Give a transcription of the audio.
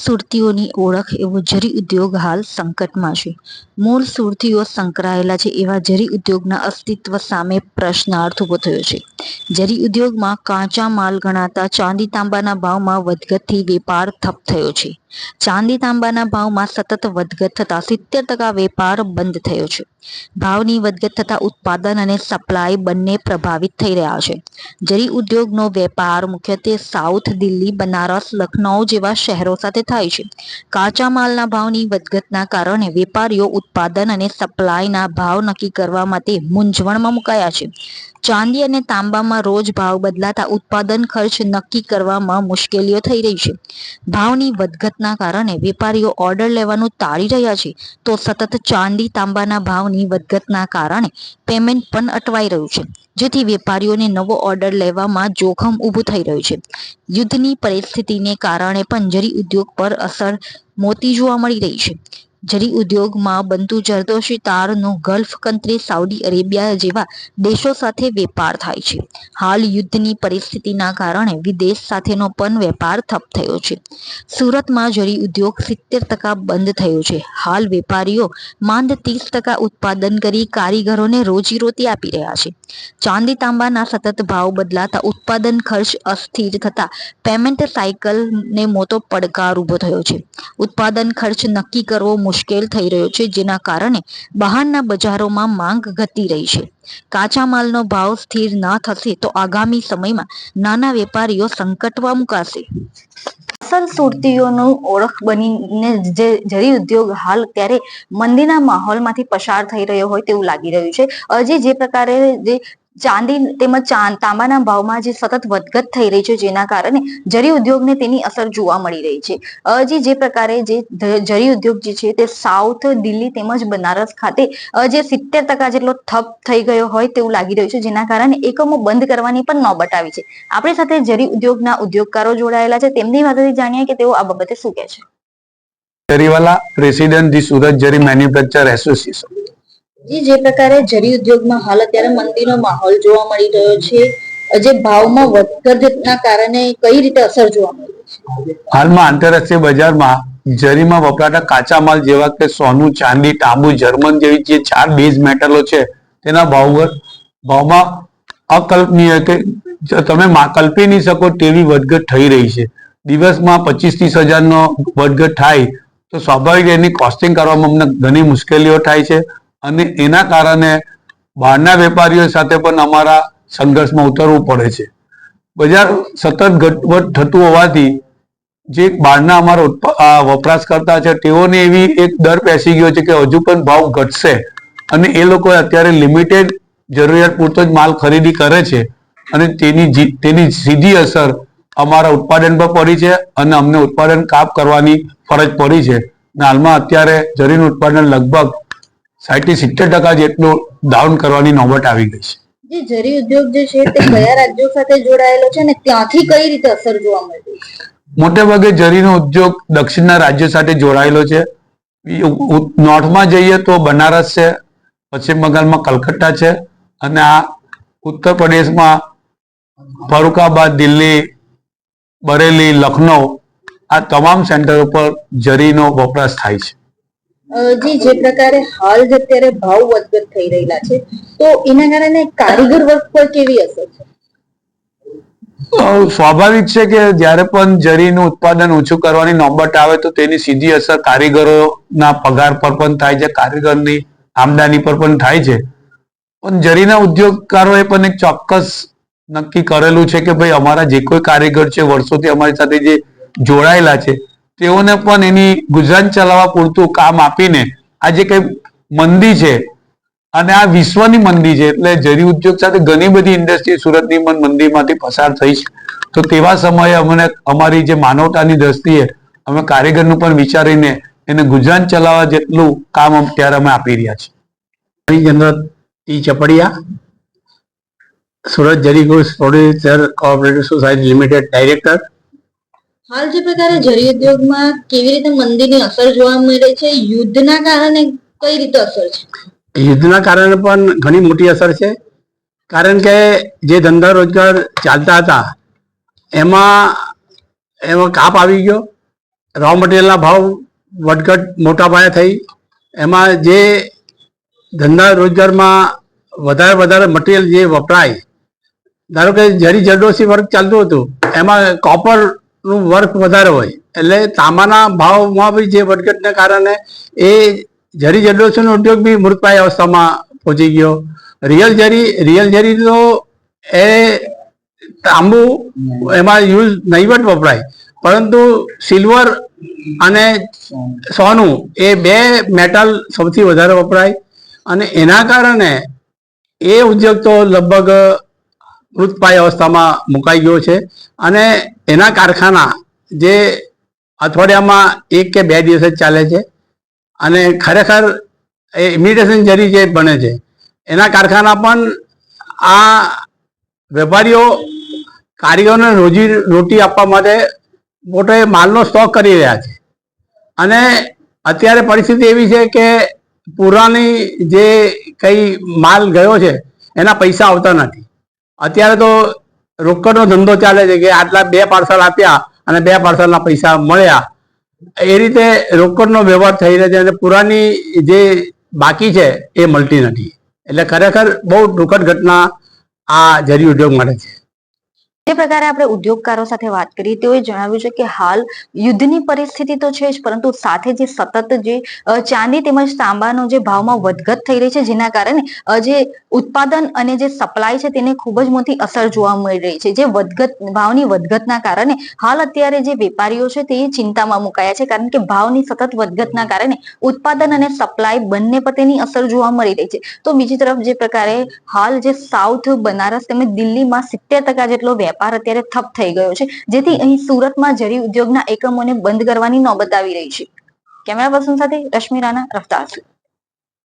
સુરતીઓની ઓળખ એવો જરી ઉદ્યોગ હાલ સંકટમાં છે. મૂળ સુરતીઓ સંકળાયેલા છે એવા જરી ઉદ્યોગના અસ્તિત્વ સામે પ્રશ્નાર્થ ઉભો થયો છે. જરી ઉદ્યોગમાં કાચા માલ ગણાતા ચાંદી તાંબાના ભાવમાં વધઘટથી વેપાર ઠપ થયો છે. ચાંદી તાંબાના ભાવમાં સતત વધઘટ થતા 70% વેપાર બંધ થયો છે. ભાવની વધઘટ થતા ઉત્પાદન અને સપ્લાય બંને પ્રભાવિત થઈ રહ્યા છે. જરી ઉદ્યોગનો વેપાર મુખ્યત્વે સાઉથ દિલ્હી, બનારસ, લખનઉ જેવા શહેરો સાથે થાય છે. કાચા માલના ભાવની વધઘટના કારણે વેપારીઓ ઉત્પાદન અને સપ્લાયના ભાવ નક્કી કરવા માટે મૂંઝવણમાં મુકાયા છે. ચાંદી અને તાંબામાં રોજ ભાવ બદલાતા ઉત્પાદન ખર્ચ નક્કી કરવામાં મુશ્કેલીઓ થઈ રહી છે. ભાવની વધઘટના કારણે વેપારીઓ ઓર્ડર લેવાનું ટાળી રહ્યા છે, તો સતત ચાંદી તાંબાના ભાવની વધઘટના કારણે પેમેન્ટ પણ અટવાઈ રહ્યું છે, જેથી વેપારીઓને નવો ઓર્ડર લેવામાં જોખમ ઊભું થઈ રહ્યું છે. યુદ્ધની પરિસ્થિતિને કારણે પણ જરી ઉદ્યોગ પર અસર મોટી જોવા મળી રહી છે. જરી ઉદ્યોગમાં બનતું જરદોશી તારનું ગલ્ફ કન્ટ્રી, સાઉદી અરેબિયા જેવા દેશો સાથે વેપાર થાય છે. હાલ યુદ્ધની પરિસ્થિતિના કારણે વિદેશ સાથેનો પણ વેપાર ઠપ થયો છે. સુરતમાં જરી ઉદ્યોગ 70% બંધ થયો છે. હાલ વેપારીઓ માંડ 30% ઉત્પાદન કરી કારીગરોને રોજીરોટી આપી રહ્યા છે. ચાંદી તાંબાના સતત ભાવ બદલાતા ઉત્પાદન ખર્ચ અસ્થિર થતા પેમેન્ટ સાયકલને મોટો પડકાર ઊભો થયો છે. ઉત્પાદન ખર્ચ નક્કી કરવો મુશ્કેલ થઈ રહ્યો છે, જેના કારણે બહારના બજારોમાં માંગ ઘટી રહી છે. કાચા માલનો ભાવ સ્થિર ન થશે તો આગામી સમયમાં નાના વેપારીઓ સંકટમાં મુકાશે. અસલ સુરતીઓનું ઓળખ બનીને જરી ઉદ્યોગ હાલ ત્યારે મંદીના માહોલમાંથી પસાર થઈ રહ્યો હોય તેવું લાગી રહ્યું છે. જે પ્રકારે જે ચાંદી તેમજ તાંબાના ભાવમાં જે સતત વધઘટ થઈ રહી છે, જેના કારણે જરી ઉદ્યોગને તેની અસર જોવા મળી રહી છે. જે પ્રકારે જે જરી ઉદ્યોગ જે છે તે સાઉથ દિલ્હી તેમજ બનારસ ખાતે જે 70% જેટલો ઠપ થઈ ગયો હોય તેવું લાગી રહ્યું છે, જેના કારણે એકમો બંધ કરવાની પણ નોબત આવી છે. આપણી સાથે જરી ઉદ્યોગના ઉદ્યોગકારો જોડાયેલા છે, તેમની વાતથી જાણીએ કે તેઓ આ બાબતે શું કહે છે. જરીવાલા, પ્રેસિડેન્ટ ધી સુરત જરી મેન્યુફેક્ચર એસોસિએશન. જે પ્રકારે જરી ઉદ્યોગમાં હાલ અત્યારે મંદીનો માહોલ જોવા મળી રહ્યો છે, જે ભાવમાં વધઘટના કારણે કઈ રીતે અસર જોવા મળી છે? હાલમાં આંતરરાષ્ટ્રીય બજારમાં જરીમાં વપરાતા કાચા માલ જેવા કે સોનું, ચાંદી, તાંબુ, જર્મન જેવી જે 4 બેઝ મેટલો છે તેના ભાવમાં અકલ્પનીય કે તમે કલ્પી નહીં શકો તેવી વધઘટ થઈ રહી છે. દિવસમાં 25-30 હજારનો વધઘટ થાય તો સ્વાભાવિક એની કોસ્ટિંગ કરવામાં અમને ઘણી મુશ્કેલીઓ થાય છે, અને એના કારણે બહારના વેપારીઓ સાથે પણ અમારા સંઘર્ષમાં ઉતરવું પડે છે. બજાર સતત ઘટવટ થતું હોવાથી જે બહારના અમારા વપરાશકર્તા છે તેઓને એવી એક ડર બેસી ગયો છે કે હજુ પણ ભાવ ઘટશે, અને એ લોકો અત્યારે લિમિટેડ જરૂરિયાત પૂરતો જ માલ ખરીદી કરે છે, અને તેની સીધી અસર અમારા ઉત્પાદન પર પડી છે, અને અમને ઉત્પાદન કાપ કરવાની ફરજ પડી છે. હાલમાં અત્યારે જરીનું ઉત્પાદન લગભગ 60-70% જેટલું ડાઉન કરવાની નોબત આવી ગઈ છે. જે જરી ઉદ્યોગ જે છે તે કયા રાજ્યો સાથે જોડાયેલો છે અને ત્યાંથી કઈ રીતે અસર જોવા મળી છે? મોટે ભાગે જરીનો ઉદ્યોગ દક્ષિણના રાજ્યો સાથે જોડાયેલો છે. નોર્થમાં જઈએ તો બનારસ છે, પશ્ચિમ બંગાળમાં કલકત્તા છે, અને આ ઉત્તર પ્રદેશમાં ફરુખાબાદ, દિલ્હી, બરેલી, લખનઉ આ તમામ સેન્ટરો પર જરીનો વપરાશ થાય છે. જે પ્રકારે હાલ જ અત્યારે ભાવ વધઘટ થઈ રહેલા છે, તો એના કારણે કારીગર વર્ગ પર કેવી અસર છે? સ્વાભાવિક છે કે જ્યારે પણ જરીનું ઉત્પાદન ઓછું કરવાની નોબત આવે તો તેની સીધી અસર કારીગરોના પગાર પર પણ થાય છે, કારીગરની આમદની પર પણ થાય છે. પણ જરીના ઉદ્યોગકારોએ પણ એક ચોક્કસ નક્કી કરેલું છે કે ભાઈ અમારા જે કોઈ કારીગર છે, વર્ષોથી અમારી સાથે જે જોડાયેલા છે, તેઓને પણ એની ગુજરાન ચલાવવા પૂરતું કામ આપીને આ જે કઈ મંદી છે, અને આ વિશ્વની મંદી છે, એટલે જરી ઉદ્યોગ સાથે ઘણી બધી ઇન્ડસ્ટ્રી સુરતની પણ મંદીમાંથી પસાર થઈ છે. તો તેવા સમયે અમને અમારી જે માનવતાની દ્રષ્ટિએ અમે કારીગરનું પણ વિચારીને એને ગુજરાન ચલાવવા જેટલું કામ અત્યારે અમે આપી રહ્યા છીએ. જનરલ ટી ચપડિયા, સુરત જરી goods producer cooperative society limited director. હાલ જે પ્રકારે જરી ઉદ્યોગમાં કેવી રીતે મંદીની અસર જોવા મળે છે, યુદ્ધના કારણે કઈ રીતે અસર છે? યુદ્ધના કારણે પણ ઘણી મોટી અસર છે, કારણ કે જે ધંધા રોજગાર ચાલતા હતા એમાં કાપ આવી ગયો, રો મટીરિયલના ભાવ વધઘટ મોટા પાયે થઈ. એમાં જે ધંધા રોજગારમાં વધારે મટીરિયલ જે વપરાય, ધારો કે જરી જરદોશી વર્ક ચાલતું હતું, એમાં કોપરનું વર્ક વધારે હોય એટલે તાંબાના ભાવમાં બી જે વધઘટને કારણે એ જરી જરદોશીનો ઉદ્યોગ બી મૃતપાય અવસ્થામાં પહોંચી ગયો. રિયલ જરી તો એ તાંબુ એમાં યુઝ નહીવટ વપરાય, પરંતુ સિલ્વર અને સોનું એ બે મેટલ સૌથી વધારે વપરાય અને એના કારણે એ ઉદ્યોગ તો લગભગ મૃતપાય અવસ્થામાં મુકાઈ ગયો છે. અને એના કારખાના જે અઠવાડિયામાં 1 કે 2 દિવસ જ ચાલે છે અને ખરેખર એ ઇમિટેશન જરી જે બને છે એના કારખાના પણ આ વેપારીઓ કારીગરોને રોટી આપવા માટે મોટો માલનો સ્ટોક કરી રહ્યા છે. અને અત્યારે પરિસ્થિતિ એવી છે કે પુરાની જે કઈ માલ ગયો છે એના પૈસા આવતા નથી. અત્યારે તો રોકડનો ધંધો ચાલે છે કે આટલા 2 પાર્સલ આપ્યા અને 2 પાર્સલના પૈસા મળ્યા, એ રીતે રોકડનો વ્યવહાર થઈ રહ્યો છે અને પુરાની જે બાકી છે એ મળતી નથી. એટલે ખરેખર બહુ દુઃખદ ઘટના આ જરી ઉદ્યોગ માટે છે. જે પ્રકારે આપણે ઉદ્યોગકારો સાથે વાત કરી, તેઓએ જણાવ્યું છે કે હાલ યુદ્ધની પરિસ્થિતિ તો છે જ, પરંતુ સાથે જે સતત જે ચાંદી તેમજ તાંબાનો જે ભાવમાં વધઘટ થઈ રહી છે, જેના કારણે જે ઉત્પાદન અને જે સપ્લાય છે તેને ખૂબ જ મોટી અસર જોવા મળી રહી છે. જે ભાવની વધઘટના કારણે હાલ અત્યારે જે વેપારીઓ છે તે ચિંતામાં મુકાયા છે, કારણ કે ભાવની સતત વધઘટના કારણે ઉત્પાદન અને સપ્લાય બંને પર તેની અસર જોવા મળી રહી છે. તો બીજી તરફ જે પ્રકારે હાલ જે સાઉથ બનારસ તેમજ દિલ્હીમાં 70% જેટલો વેપાર અત્યારે ઠપ થઈ ગયો છે, જેથી અહીં સુરતમાં જરી ઉદ્યોગના એકમોને બંધ કરવાની નોબત આવી રહી છે. કેમેરા પર્સન સાથે રશ્મિ રાણા, રફતાર.